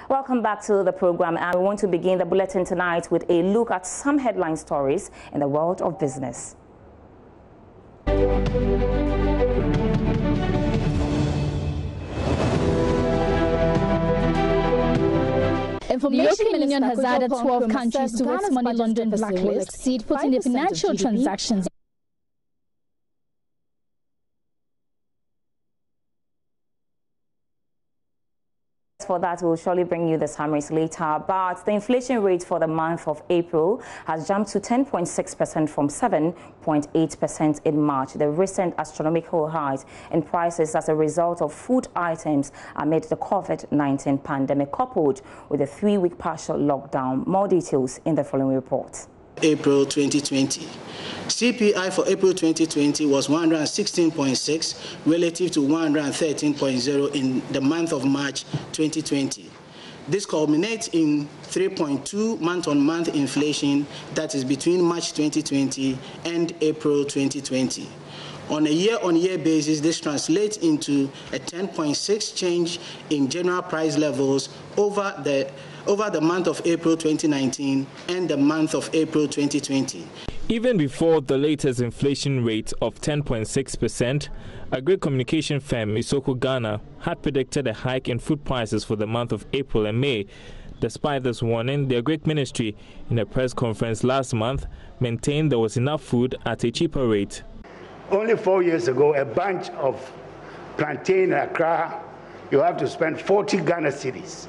Welcome back to the program, and we want to begin the bulletin tonight with a look at some headline stories in the world of business. The European Union has added 12 countries to its money laundering blacklist, putting the financial transactions. For that, we'll surely bring you the summaries later. But the inflation rate for the month of April has jumped to 10.6% from 7.8% in March, the recent astronomical height in prices as a result of food items amid the COVID-19 pandemic, coupled with a 3-week partial lockdown. More details in the following report. April 2020. CPI for April 2020 was 116.6 relative to 113.0 in the month of March 2020. This culminates in 3.2 month-on-month inflation, that is between March 2020 and April 2020. On a year-on-year basis, this translates into a 10.6 change in general price levels over the month of April 2019 and the month of April 2020. Even before the latest inflation rate of 10.6%, a great communication firm, Isoko Ghana, had predicted a hike in food prices for the month of April and May. Despite this warning, the Greek ministry, in a press conference last month, maintained there was enough food at a cheaper rate. Only 4 years ago, a bunch of plantain in Accra, you have to spend 40 Ghana cedis.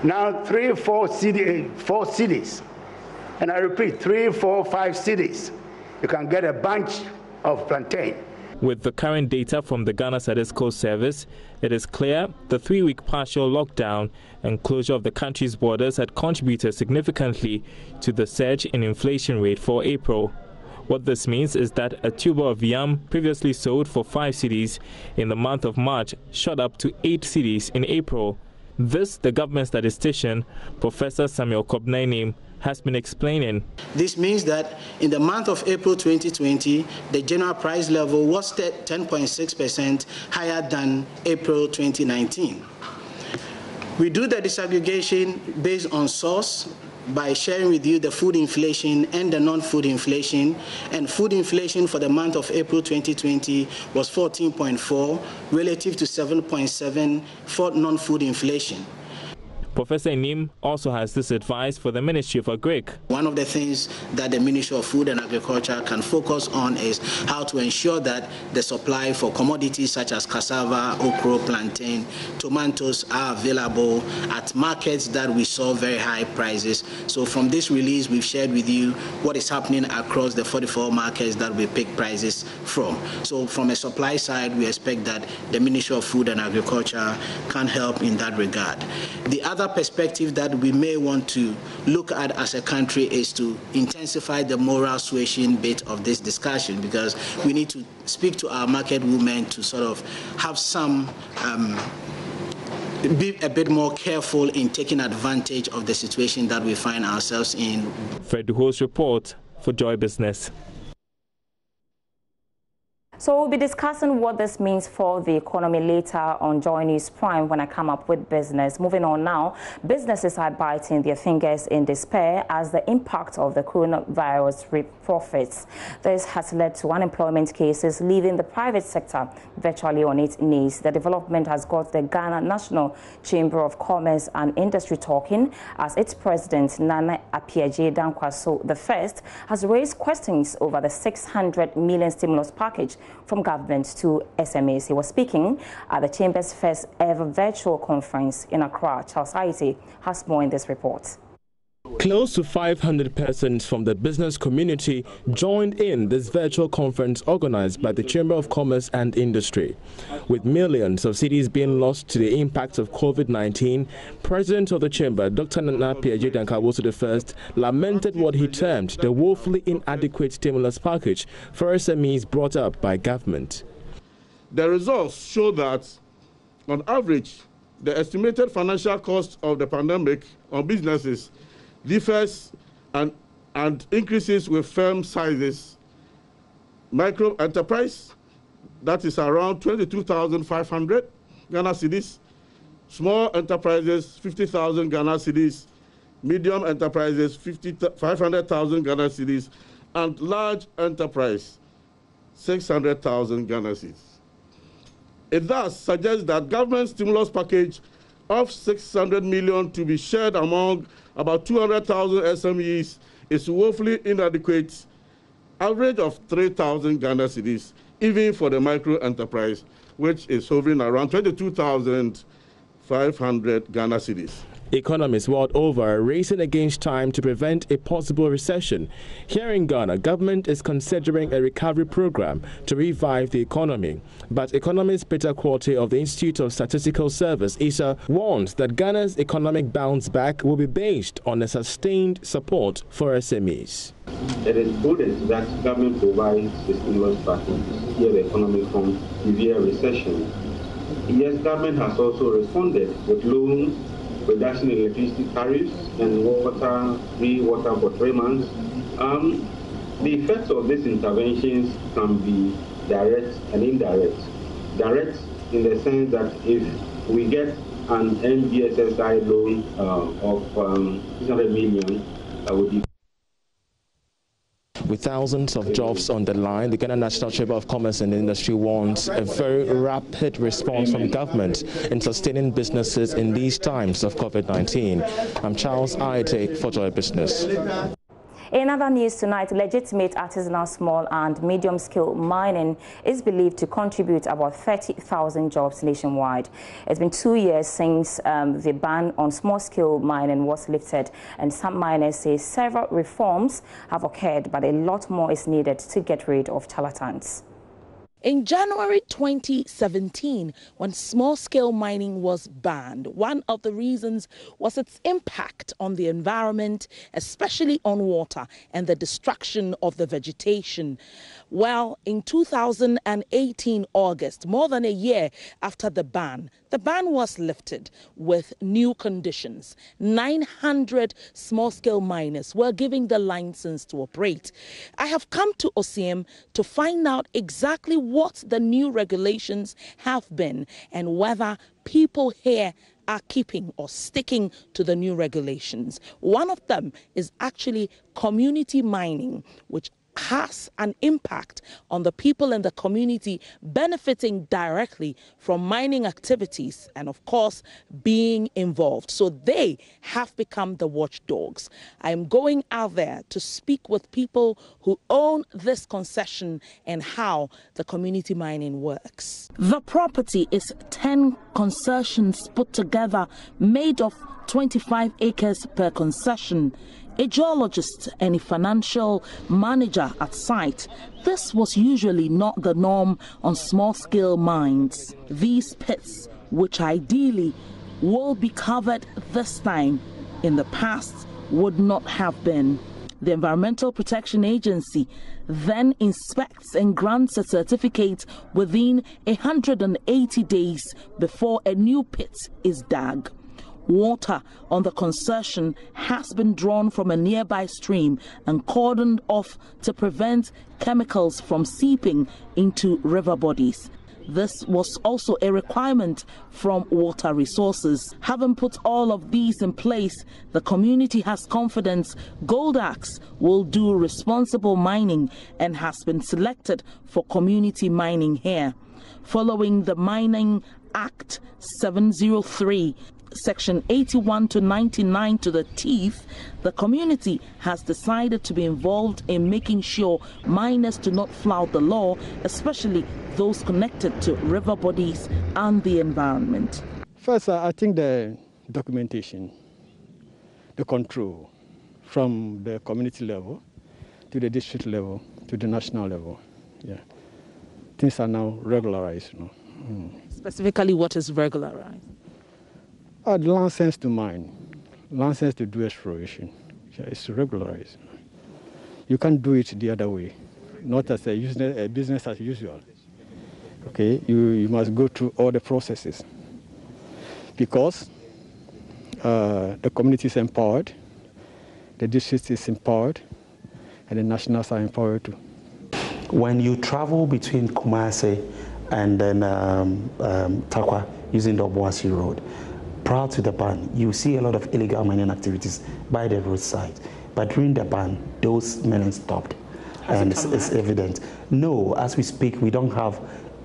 Now 3, 4 cities, and I repeat, 3, 4, 5 cities, you can get a bunch of plantain. With the current data from the Ghana Statistical Service, it is clear the 3-week partial lockdown and closure of the country's borders had contributed significantly to the surge in inflation rate for April. What this means is that a tuber of yam previously sold for 5 cedis in the month of March shot up to 8 cedis in April. This, the government statistician, Professor Samuel Kobnainim, has been explaining. This means that in the month of April 2020, the general price level was 10.6% higher than April 2019. We do the disaggregation based on source by sharing with you the food inflation and the non-food inflation. And food inflation for the month of April 2020 was 14.4 relative to 7.7 for non-food inflation. Professor Inim also has this advice for the Ministry of Agric. One of the things that the Ministry of Food and Agriculture can focus on is how to ensure that the supply for commodities such as cassava, okra, plantain, tomatoes are available at markets that we saw very high prices. So from this release, we've shared with you what is happening across the 44 markets that we pick prices from. So from a supply side, we expect that the Ministry of Food and Agriculture can help in that regard. The other perspective that we may want to look at as a country is to intensify the moral suasion bit of this discussion, because we need to speak to our market women to sort of have some be a bit more careful in taking advantage of the situation that we find ourselves in. Fred Duho's report for Joy Business. So we'll be discussing what this means for the economy later on JoyNews Prime when I come up with business. Moving on now, businesses are biting their fingers in despair as the impact of the coronavirus reap profits. This has led to unemployment cases leaving the private sector virtually on its knees. The development has got the Ghana National Chamber of Commerce and Industry talking, as its president, Nana Aboagye-Wiafe I, has raised questions over the 600 million stimulus package from government to SMEs. He was speaking at the Chamber's first ever virtual conference in Accra. Charles Aite has more in this report. Close to 500 persons from the business community joined in this virtual conference organized by the Chamber of Commerce and Industry. With millions of cedis being lost to the impacts of COVID-19, President of the Chamber, Dr. Nana Aboagye-Wiafe I, lamented what he termed the woefully inadequate stimulus package for SMEs brought up by government. The results show that, on average, the estimated financial cost of the pandemic on businesses differs and increases with firm sizes. Micro enterprise, that is around 22,500 Ghana cedis. small enterprises 50,000 Ghana cedis, medium enterprises 500,000 Ghana cedis, and large enterprise 600,000 Ghana cedis. It thus suggests that government stimulus package of 600 million to be shared among about 200,000 SMEs is woefully inadequate, average of 3,000 Ghana cedis, even for the micro enterprise, which is hovering around 22,500 Ghana cedis. Economists world over are racing against time to prevent a possible recession. Here in Ghana, government is considering a recovery program to revive the economy. But economist Peter Quartey of the Institute of Statistical Service, ISA, warns that Ghana's economic bounce back will be based on a sustained support for SMEs. It is prudent that government provides the stimulus package to steer the economy from severe recession. Yes, government has also responded with loans, reduction in electricity tariffs, and free water for 3 months. The effects of these interventions can be direct and indirect. Direct in the sense that if we get an NGSSI loan of 600 million, that would be. With thousands of jobs on the line, the Ghana National Chamber of Commerce and Industry wants a very rapid response from government in sustaining businesses in these times of COVID-19. I'm Charles Aite for Joy Business. In other news tonight, legitimate artisanal small and medium-scale mining is believed to contribute about 30,000 jobs nationwide. It's been 2 years since the ban on small-scale mining was lifted, and some miners say several reforms have occurred, but a lot more is needed to get rid of charlatans. In January 2017, when small-scale mining was banned, one of the reasons was its impact on the environment, especially on water and the destruction of the vegetation. Well, in 2018 August, more than a year after the ban was lifted with new conditions. 900 small-scale miners were given the license to operate. I have come to OCM to find out exactly what the new regulations have been and whether people here are keeping or sticking to the new regulations. One of them is actually community mining, which has an impact on the people in the community benefiting directly from mining activities and, of course, being involved. So they have become the watchdogs. I am going out there to speak with people who own this concession and how the community mining works. The property is 10 concessions put together, made of 25 acres per concession. A geologist and a financial manager at site, this was usually not the norm on small-scale mines. These pits, which ideally will be covered this time, in the past would not have been. The Environmental Protection Agency then inspects and grants a certificate within 180 days before a new pit is dug. Water on the concession has been drawn from a nearby stream and cordoned off to prevent chemicals from seeping into river bodies. This was also a requirement from Water Resources. Having put all of these in place, the community has confidence Gold Axe will do responsible mining and has been selected for community mining here. Following the Mining Act 703, Section 81 to 99 to the teeth, the community has decided to be involved in making sure miners do not flout the law, especially those connected to river bodies and the environment. First, I think the documentation, the control from the community level to the district level to the national level. Yeah, things are now regularized. Specifically, what is regularized? The license to mine, license to do exploration, it's regularized. You can't do it the other way, not as a business as usual. Okay, you must go through all the processes because the community is empowered, the district is empowered, and the nationals are empowered too. When you travel between Kumasi and then Takwa using the Obuasi Road, prior to the ban, you see a lot of illegal mining activities by the roadside. But during the ban, those mining stopped. And it's evident. No, as we speak, we don't have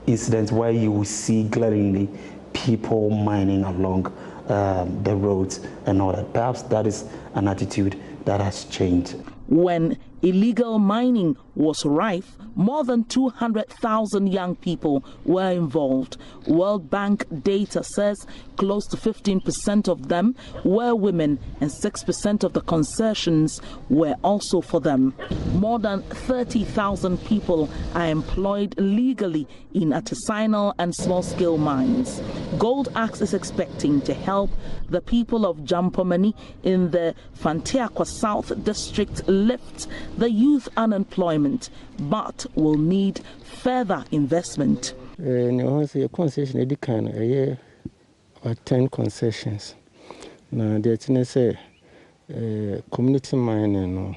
incidents where you will see glaringly people mining along the roads and all that. Perhaps that is an attitude that has changed. When illegal mining was rife, more than 200,000 young people were involved. World Bank data says close to 15% of them were women and 6% of the concessions were also for them. More than 30,000 people are employed legally in artisanal and small-scale mines. Gold Axe is expecting to help the people of Jampomani in the Fantiakwa South District lift the youth unemployment, but will need further investment. Concession 10 concessions. Now the community mining.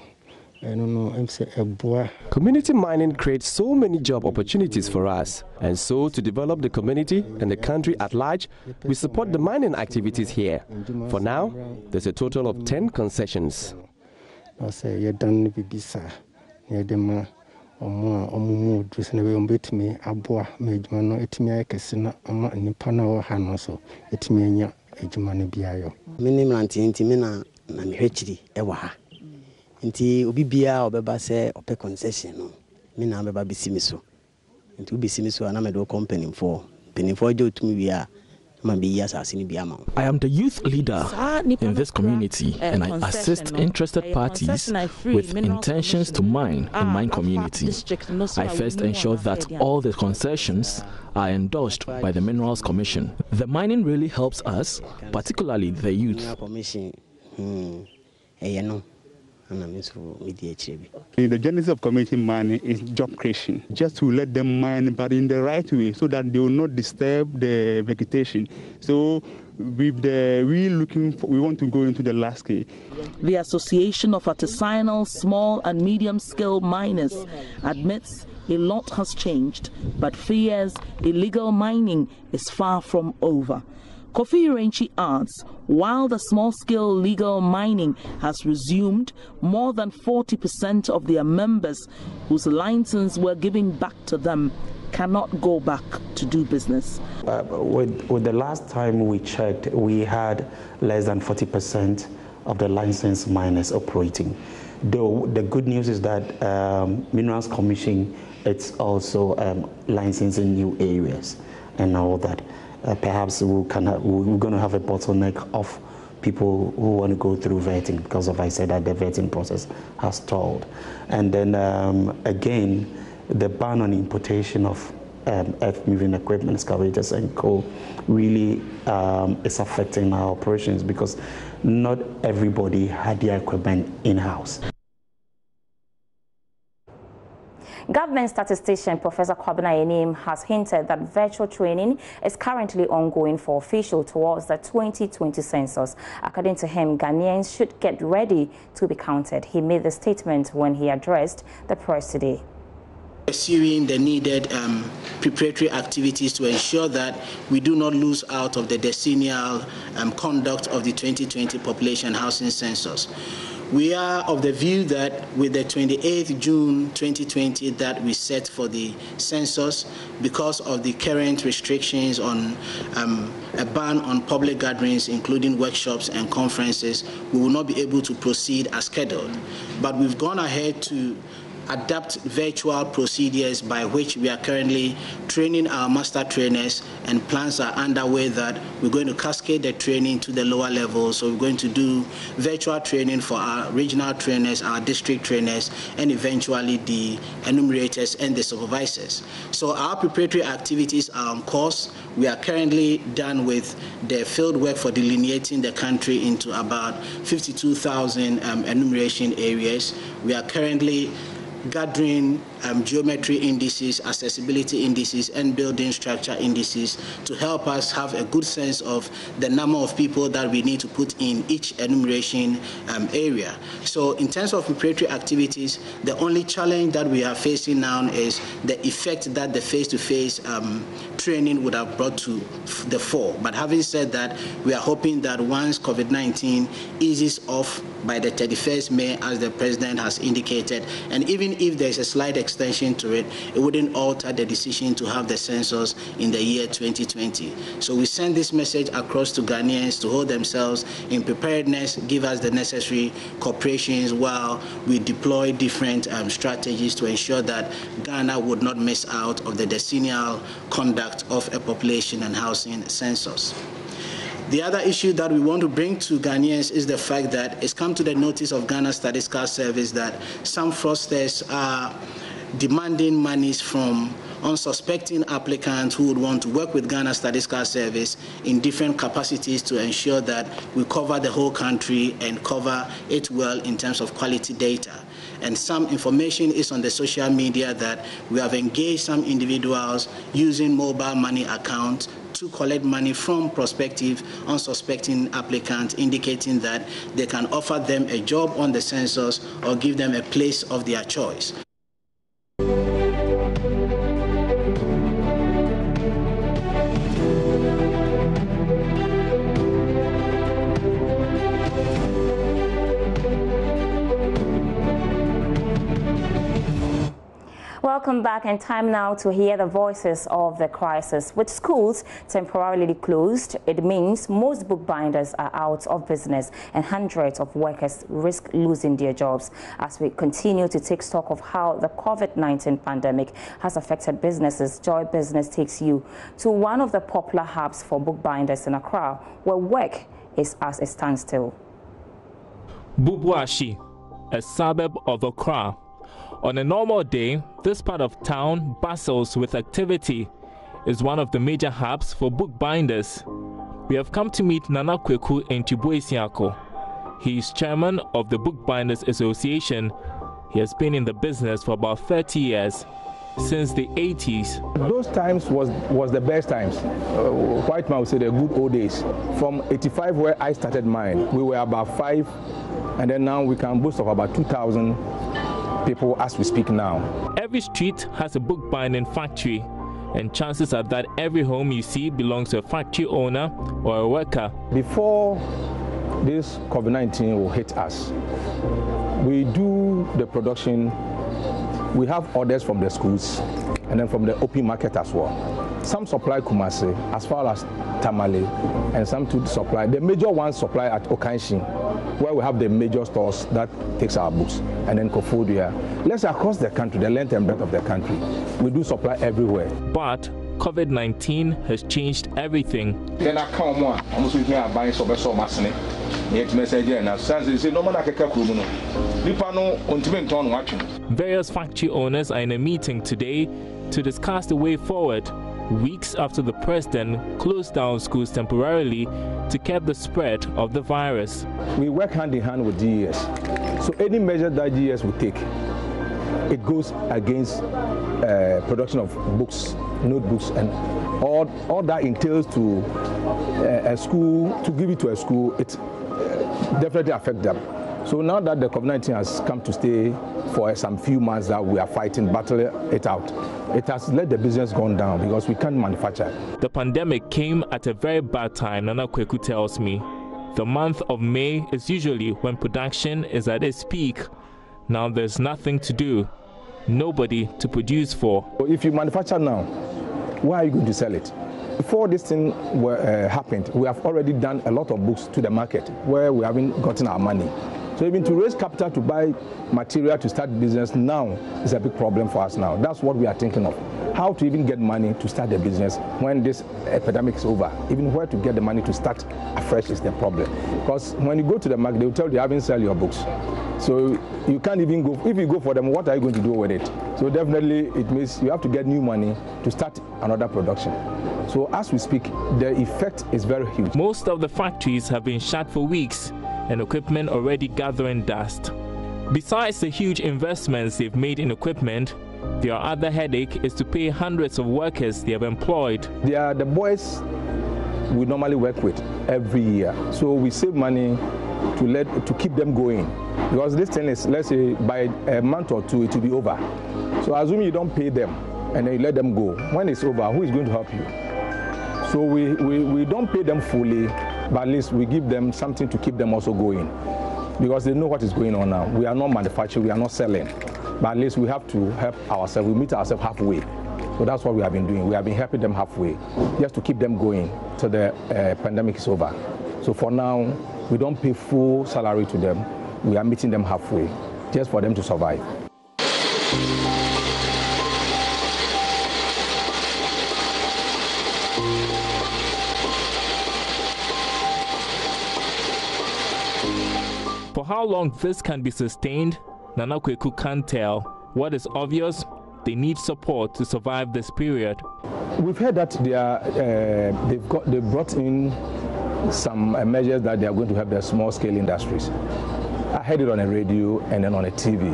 Community mining creates so many job opportunities for us, and so to develop the community and the country at large, we support the mining activities here. For now, there's a total of 10 concessions. Nti obi bia obeba se ope concession no me na beba bisimiso nti ubisimiso na me do company for je otumi bia ma be years asini bia ma. I am the youth leader in this community and I assist interested parties with intentions to mine in my community. I first ensure that all the concessions are endorsed by the Minerals Commission. The mining really helps us, particularly the youth. The genesis of community mining is job creation, just to let them mine, but in the right way, so that they will not disturb the vegetation. So, we want to go into the last scale. The Association of Artisanal, Small and Medium-Scale Miners admits a lot has changed, but fears illegal mining is far from over. Kofi Renchi adds, while the small-scale legal mining has resumed, more than 40% of their members whose licenses were given back to them cannot go back to do business. With the last time we checked, we had less than 40% of the licensed miners operating. Though the good news is that Minerals Commission, it's also licensing new areas and all that. Perhaps we're going to have a bottleneck of people who want to go through vetting because of I said that the vetting process has stalled. And then again, the ban on importation of earth-moving equipment, excavators and coal really is affecting our operations because not everybody had their equipment in-house. Government statistician Professor Kwabena Yenim has hinted that virtual training is currently ongoing for officials towards the 2020 census. According to him, Ghanaians should get ready to be counted. He made the statement when he addressed the press today. Pursuing the needed preparatory activities to ensure that we do not lose out of the decennial conduct of the 2020 population housing census. We are of the view that with the 28th June 2020 that we set for the census, because of the current restrictions on a ban on public gatherings, including workshops and conferences, we will not be able to proceed as scheduled. But we've gone ahead to adapt virtual procedures by which we are currently training our master trainers, and plans are underway that we're going to cascade the training to the lower levels. So we're going to do virtual training for our regional trainers, our district trainers, and eventually the enumerators and the supervisors. So our preparatory activities are on course. We are currently done with the field work for delineating the country into about 52,000 enumeration areas. We are currently gathering geometry indices, accessibility indices, and building structure indices to help us have a good sense of the number of people that we need to put in each enumeration area. So in terms of preparatory activities, the only challenge that we are facing now is the effect that the face-to-face training would have brought to the fore. But having said that, we are hoping that once COVID-19 eases off by the 31st May, as the President has indicated, and even if there is a slight extension to it, it wouldn't alter the decision to have the census in the year 2020. So we send this message across to Ghanaians to hold themselves in preparedness, give us the necessary cooperations while we deploy different strategies to ensure that Ghana would not miss out of the decennial conduct of a population and housing census. The other issue that we want to bring to Ghanaians is the fact that it's come to the notice of Ghana Statistical Service that some fraudsters are demanding monies from unsuspecting applicants who would want to work with Ghana Statistical Service in different capacities to ensure that we cover the whole country and cover it well in terms of quality data. And some information is on the social media that we have engaged some individuals using mobile money accounts to collect money from prospective, unsuspecting applicants, indicating that they can offer them a job on the census or give them a place of their choice. Welcome back, and time now to hear the voices of the crisis. With schools temporarily closed, it means most bookbinders are out of business and hundreds of workers risk losing their jobs. As we continue to take stock of how the COVID-19 pandemic has affected businesses, Joy Business takes you to one of the popular hubs for bookbinders in Accra, where work is at a standstill. Aboagye-Wiafe, a suburb of Accra. On a normal day, this part of town bustles with activity. Is one of the major hubs for bookbinders. We have come to meet Nana Kweku Entibuesiako. He is chairman of the Bookbinders Association. He has been in the business for about 30 years, since the 80s. Those times was the best times. White man would say the good old days. From 85, where I started mine, we were about 5, and then now we can boast of about 2,000 people as we speak now. Every street has a bookbinding factory, and chances are that every home you see belongs to a factory owner or a worker. Before this COVID-19 will hit us, we do the production. We have orders from the schools and then from the open market as well. Some supply Kumasi as far as Tamale, and some to supply. The major ones supply at Okanshin, where we have the major stores that takes our books, and then Kofodia. Let's say across the country, the length and breadth of the country, we do supply everywhere. But COVID-19 has changed everything. Then I come on, almost with me, I buy so much. Various factory owners are in a meeting today to discuss the way forward, weeks after the president closed down schools temporarily to curb the spread of the virus. We work hand in hand with GES. So any measure that GES will take, it goes against production of books, notebooks, and all that entails to a school, to give it to a school, it definitely affect them. So now that the COVID-19 has come to stay for some few months that we are fighting, battling it out, it has let the business go down because we can't manufacture. The pandemic came at a very bad time, Nana Kweku tells me. The month of May is usually when production is at its peak. Now there's nothing to do, nobody to produce for. If you manufacture now, why are you going to sell it? Before this thing happened, we have already done a lot of books to the market where we haven't gotten our money. So even to raise capital to buy material to start business now is a big problem for us now. That's what we are thinking of. How to even get money to start the business when this epidemic is over. Even where to get the money to start afresh is the problem. Because when you go to the market, they will tell you haven't sell your books. So you can't even go. If you go for them, what are you going to do with it? So definitely it means you have to get new money to start another production. So as we speak, the effect is very huge. Most of the factories have been shut for weeks and equipment already gathering dust. Besides the huge investments they've made in equipment, their other headache is to pay hundreds of workers they have employed. They are the boys we normally work with every year. So we save money to keep them going. Because this thing is, let's say, by a month or two, it will be over. So assume you don't pay them, and then you let them go. When it's over, who is going to help you? So we don't pay them fully, but at least we give them something to keep them also going, because they know what is going on now. We are not manufacturing, we are not selling, but at least we have to help ourselves. We meet ourselves halfway. So that's what we have been doing. We have been helping them halfway, just to keep them going till the pandemic is over. So for now, we don't pay full salary to them. We are meeting them halfway, just for them to survive. For how long this can be sustained, Nana Kweku can't tell. What is obvious, they need support to survive this period. We've heard that they brought in some measures that they are going to help the small-scale industries. I heard it on the radio and then on the TV,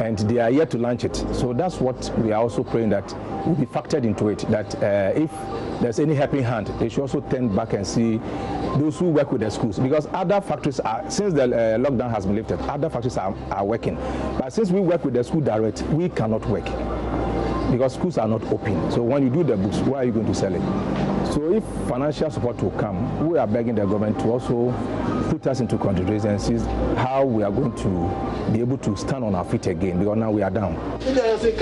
and they are yet to launch it. So that's what we are also praying that will be factored into it, that if there's any helping hand, they should also turn back and see those who work with the schools, because other factories are, since the lockdown has been lifted, other factories are working. But since we work with the school direct, we cannot work because schools are not open. So when you do the books, where are you going to sell it? So if financial support will come, we are begging the government to also put us into consideration and see how we are going to be able to stand on our feet again, because now we are down. Yes, it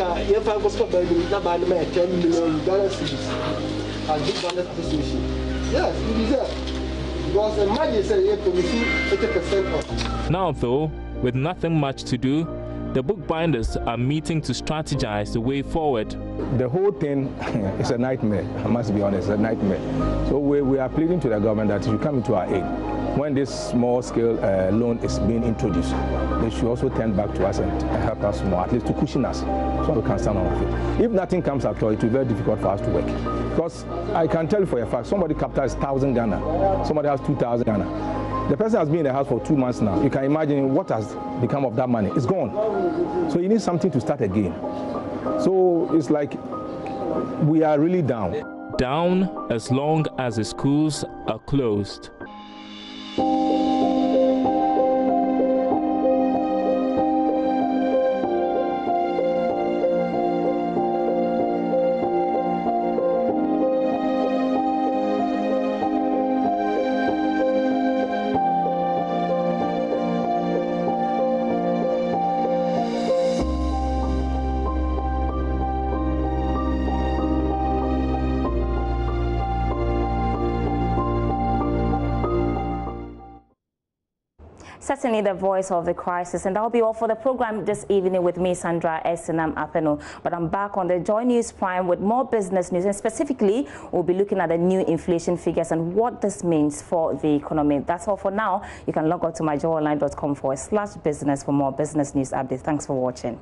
is there. Because the money is 80% off. Now though, with nothing much to do, the bookbinders are meeting to strategize the way forward. The whole thing is a nightmare, I must be honest, a nightmare. So we are pleading to the government that you come into our aid. When this small-scale loan is being introduced, they should also turn back to us and help us more, at least to cushion us, so we can stand on our feet. If nothing comes at all, it will be very difficult for us to work. Because I can tell you for a fact, somebody capital is 1,000 Ghana, somebody has 2,000 Ghana. The person has been in the house for 2 months now. You can imagine what has become of that money. It's gone. So you need something to start again. So it's like we are really down. Down as long as the schools are closed. Certainly the voice of the crisis, and that'll be all for the program this evening with me, Sandra Esinam Apeno. But I'm back on the Joy News Prime with more business news, and specifically we'll be looking at the new inflation figures and what this means for the economy. That's all for now. You can log on to myjoyonline.com/business for more business news updates. Thanks for watching.